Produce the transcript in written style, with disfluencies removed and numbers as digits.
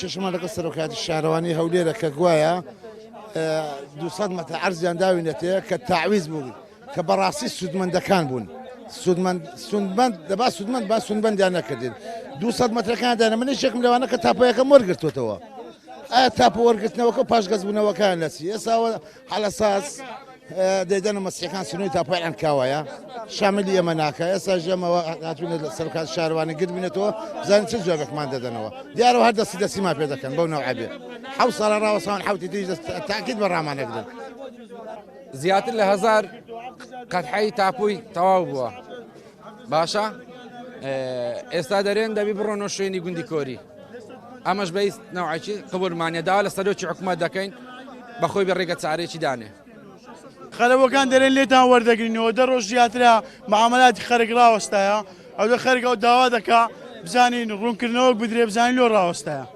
شەشەمان لەگەڵ سەرۆکاتی شارەوانی هەولێرە کە گوایە 200 مەتر عەرزیان داوینێتەیە کە تاعویز بوو کە بەڕاستی سوودمەندەکان بوون سوودمەند دەبا سوودمەند با سوودمەندیان نەکردین 200 مەترەکان داینە منیشێکم لەوانە کە تاپەیەکەم وەرگرتوێتەوە ئایا تاپە وەرگرتنەوەکە و پاشگەزبوونەوەکان لەچی ئێساوە هەڵەساس دەیدەنە مەسیحەکان سنووی تاپایان کاوایە شاملی ئێمە ناکە ئێستا ژەمەوە هاتوونە سەرۆکات شارەوانی گرت بینێتەوە بزانین چ جوابێکمان دەدەنەوە دیارەوە هەر دەسیما پێ دەکەن بەو نەوعە بێ 7 ساڵە ڕاوەسان حوتی تریش تاکید بە ڕامانەگرن زیاتر لە 1000 قەتحەی تاپووی تەواو بووە باشە ئێستا دەرێن دەبی بڕۆنەوە شوێنی گوندی کۆری ئەمەش بەیست نەوعێکی قبولمانیەدا لە سەرۆکی حکوومەت دەکەین بەخۆی بە ڕێگە چارێکی دانێ خەلەوەکان دەرێن لێتان وەردەگرینەوە دە ڕۆژ زیاترە معاملاتی خەرک ڕاوەستایە ئەو دە خەرگە و داوا دەکا بزانین ڕوونکردنەوە بدرێ بزانین لۆ ڕاوەستایە